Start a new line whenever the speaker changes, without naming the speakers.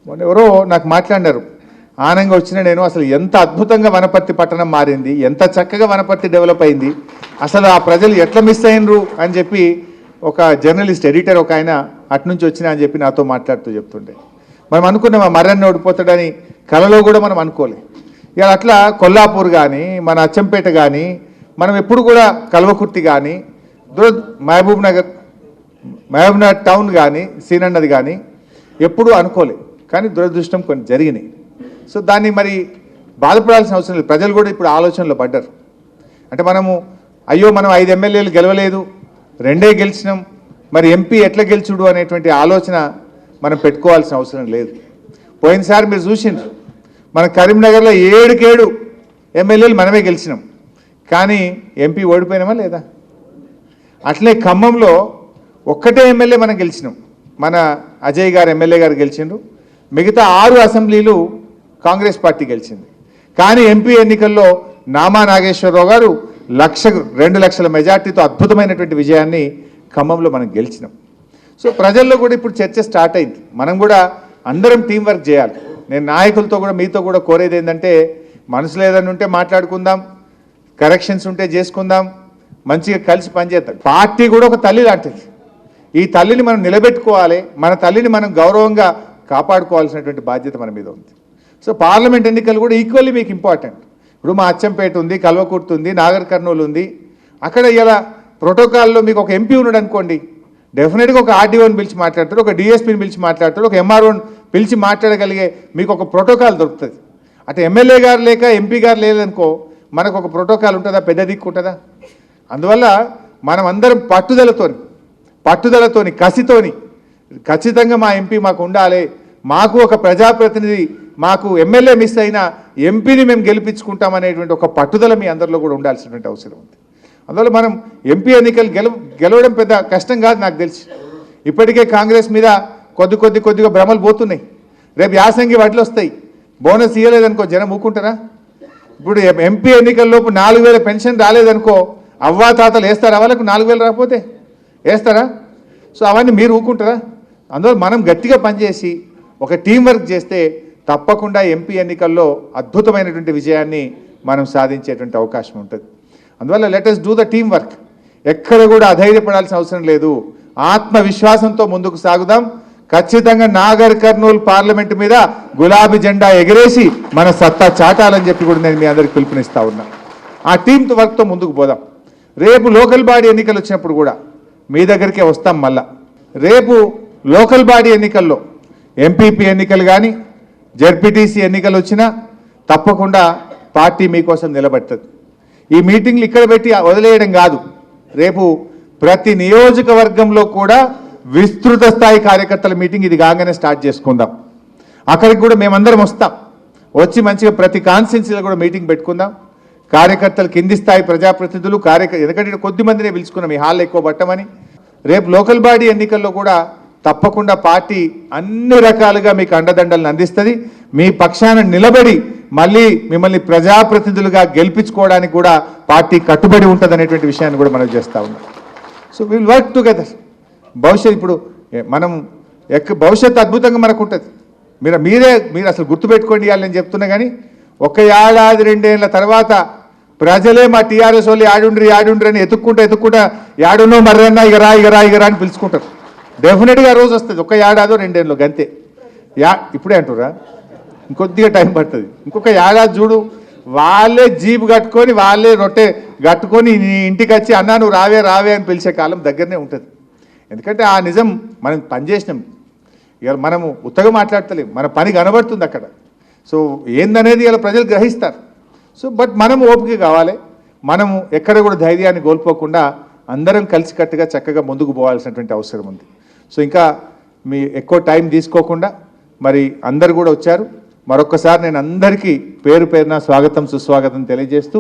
మొన్న ఎవరో నాకు మాట్లాడినారు, ఆనంగా వచ్చిన నేను అసలు ఎంత అద్భుతంగా వనపర్తి పట్టణం మారింది, ఎంత చక్కగా వనపర్తి డెవలప్ అయింది, అసలు ఆ ప్రజలు ఎట్లా మిస్ అయినరు అని చెప్పి ఒక జర్నలిస్ట్ ఎడిటర్ ఒక ఆయన అటునుంచి వచ్చినా అని చెప్పి నాతో మాట్లాడుతూ చెప్తుండే. మనం అనుకున్నాం ఆ మర్రన్ని ఓడిపోతాడని, కలలో కూడా మనం అనుకోలే. ఇక అట్లా కొల్లాపూర్ కానీ, మన అచ్చంపేట కానీ, మనం ఎప్పుడు కూడా కల్వకుర్తి కానీ, మహబూబ్ నగర్ టౌన్ కానీ, సీనన్నది కానీ ఎప్పుడూ అనుకోలే. కానీ దురదృష్టం కొన్ని జరిగినాయి. సో దాన్ని మరి బాధపడాల్సిన అవసరం లేదు. ప్రజలు కూడా ఇప్పుడు ఆలోచనలో పడ్డారు. అంటే అయ్యో మనం 5 ఎమ్మెల్యేలు గెలవలేదు, 2 గెలిచినాం, మరి ఎంపీ ఎట్లా గెలుచుడు అనేటువంటి ఆలోచన మనం పెట్టుకోవాల్సిన అవసరం లేదు. పోయినసారి మీరు చూసిండ్రు, మన కరీంనగర్లో 7 ఎమ్మెల్యేలు మనమే గెలిచినాం, కానీ ఎంపీ ఓడిపోయినామా లేదా? అట్లే ఖమ్మంలో ఒక్కటే ఎమ్మెల్యే మనం గెలిచినాం, మన అజయ్ గారు ఎమ్మెల్యే గారు గెలిచిండ్రు. మిగతా 6 అసెంబ్లీలు కాంగ్రెస్ పార్టీ గెలిచింది. కానీ ఎంపీ ఎన్నికల్లో నామా నాగేశ్వరరావు గారు 2 లక్షల మెజార్టీతో అద్భుతమైనటువంటి విజయాన్ని ఖమ్మంలో మనం గెలిచినాం. సో ప్రజల్లో కూడా ఇప్పుడు చర్చ స్టార్ట్ అయింది. మనం కూడా అందరం టీం వర్క్ చేయాలి. నేను నాయకులతో కూడా మీతో కూడా కోరేది ఏంటంటే, మనసులో ఏదైనా ఉంటే మాట్లాడుకుందాం, కరెక్షన్స్ ఉంటే చేసుకుందాం, మంచిగా కలిసి పనిచేద్దాం. పార్టీ కూడా ఒక తల్లి లాంటిది. ఈ తల్లిని మనం నిలబెట్టుకోవాలి, మన తల్లిని మనం గౌరవంగా కాపాడుకోవాల్సినటువంటి బాధ్యత మన మీద ఉంది. సో పార్లమెంట్ ఎన్నికలు కూడా ఈక్వల్లీ మీకు ఇంపార్టెంట్. ఇప్పుడు మా అచ్చంపేట ఉంది, కల్వకుర్తి ఉంది, నాగర్ కర్నూలు ఉంది. అక్కడ ఇలా ప్రోటోకాల్లో మీకు ఒక ఎంపీ ఉన్నాడు అనుకోండి, డెఫినెట్గా ఒక ఆర్డీఓని పిలిచి మాట్లాడతాడు, ఒక డిఎస్పీని పిలిచి మాట్లాడతాడు, ఒక ఎంఆర్ఓని పిలిచి మాట్లాడగలిగే మీకు ఒక ప్రోటోకాల్ దొరుకుతుంది. అటు ఎమ్మెల్యే గారు లేక ఎంపీ గారు లేదనుకో, మనకు ఒక ప్రోటోకాల్ ఉంటుందా? పెద్ద దిక్కు ఉంటుందా? అందువల్ల మనం అందరం పట్టుదలతోని కసితోని ఖచ్చితంగా మా ఎంపీ మాకు ఉండాలి, మాకు ఒక ప్రజాప్రతినిధి, మాకు ఎమ్మెల్యే మిస్ అయినా ఎంపీని మేము గెలిపించుకుంటాం అనేటువంటి ఒక పట్టుదల మీ అందరిలో కూడా ఉండాల్సినటువంటి అవసరం ఉంది. అందువల్ల మనం ఎంపీ ఎన్నికలు గెలవడం పెద్ద కష్టం కాదు నాకు తెలిసి. ఇప్పటికే కాంగ్రెస్ మీద కొద్దిగా భ్రమలు పోతున్నాయి. రేపు యాసంగి వడ్లు వస్తాయి, బోనస్ ఇవ్వలేదనుకో జనం ఊకుంటారా? ఇప్పుడు ఎంపీ ఎన్నికల్లోపు 4,000 పెన్షన్ రాలేదనుకో, అవ్వాతాతలు వేస్తారా? వాళ్ళకు 4,000 రాకపోతే వేస్తారా? సో అవన్నీ మీరు ఊకుంటారా? అందువల్ల మనం గట్టిగా పనిచేసి ఒక టీం వర్క్ చేస్తే తప్పకుండా ఎంపీ ఎన్నికల్లో అద్భుతమైనటువంటి విజయాన్ని మనం సాధించేటువంటి అవకాశం ఉంటుంది. అందువల్ల let us do the team work. ఎక్కడ కూడా అధైర్యపడాల్సిన అవసరం లేదు. ఆత్మవిశ్వాసంతో ముందుకు సాగుదాం. ఖచ్చితంగా నాగర్ కర్నూలు పార్లమెంటు మీద గులాబీ జెండా ఎగరేసి మన సత్తా చాటాలని చెప్పి కూడా నేను మీ అందరికి పిలుపునిస్తా ఉన్నా. ఆ టీం వర్క్తో ముందుకు పోదాం. రేపు లోకల్ బాడీ ఎన్నికలు వచ్చినప్పుడు కూడా మీ దగ్గరికే వస్తాం. మళ్ళా రేపు లోకల్ బాడీ ఎన్నికల్లో ఎంపీపీ ఎన్నికలు కానీ జెడ్పీటీసీ ఎన్నికలు వచ్చినా తప్పకుండా పార్టీ మీకోసం నిలబడుతుంది. ఈ మీటింగ్లు ఇక్కడ పెట్టి వదిలేయడం కాదు, రేపు ప్రతి నియోజకవర్గంలో కూడా విస్తృత స్థాయి కార్యకర్తల మీటింగ్ ఇది కాగానే స్టార్ట్ చేసుకుందాం. అక్కడికి కూడా మేమందరం వస్తాం. వచ్చి మంచిగా ప్రతి కాన్స్టిట్యున్సీలో కూడా మీటింగ్ పెట్టుకుందాం. కార్యకర్తలు, కింది స్థాయి ప్రజాప్రతినిధులు, ఎందుకంటే కొద్ది మందినే పిలుచుకున్నాం ఈ హాల్ ఎక్కువ పట్టమని. రేపు లోకల్ బాడీ ఎన్నికల్లో కూడా తప్పకుండా పార్టీ అన్ని రకాలుగా మీకు అండదండలను అందిస్తుంది. మీ పక్షాన నిలబడి మళ్ళీ మిమ్మల్ని ప్రజాప్రతినిధులుగా గెలిపించుకోవడానికి కూడా పార్టీ కట్టుబడి ఉంటుంది అనేటువంటి విషయాన్ని కూడా మనం చేస్తూ ఉన్నాం. So will work together. ఇప్పుడు మనం భవిష్యత్తు అద్భుతంగా మనకు ఉంటుంది. మీరు అసలు గుర్తుపెట్టుకోండి ఇవ్వాలి నేను చెప్తున్నా. కానీ 1 ఏడాది 2 ఏళ్ళ తర్వాత ప్రజలే మా టీఆర్ఎస్ వాళ్ళు యాడుండ్రి అని ఎత్తుక్కుంటా యాడున్నో మర్రన్నా ఇగరా అని పిలుచుకుంటారు. డెఫినెట్గా రోజు వస్తుంది. 1 ఏడాదో 2 ఏళ్ళు గంతే. ఇప్పుడే అంటురా, ఇంకొద్దిగా టైం పడుతుంది. ఇంకొక ఏడాది చూడు, వాళ్ళే జీపు కట్టుకొని వాళ్ళే రొట్టె కట్టుకొని నీ ఇంటికి వచ్చి అన్నా నువ్వు రావే అని పిలిచే కాలం దగ్గరనే ఉంటుంది. ఎందుకంటే ఆ నిజం మనం పనిచేసినాం. ఇవాళ మనము ఉత్తగా మాట్లాడతలేం, మన పని కనబడుతుంది అక్కడ. సో ఏందనేది ఇలా ప్రజలు గ్రహిస్తారు. సో బట్ మనం ఓపిక కావాలి. మనము ఎక్కడ కూడా ధైర్యాన్ని కోల్పోకుండా అందరం కలిసికట్టుగా చక్కగా ముందుకు పోవాల్సినటువంటి అవసరం ఉంది. సో ఇంకా మీ ఎక్కువ టైం తీసుకోకుండా మరి అందరు కూడా వచ్చారు. మరొక్కసారి నేను అందరికీ పేరు పేరున స్వాగతం సుస్వాగతం తెలియజేస్తూ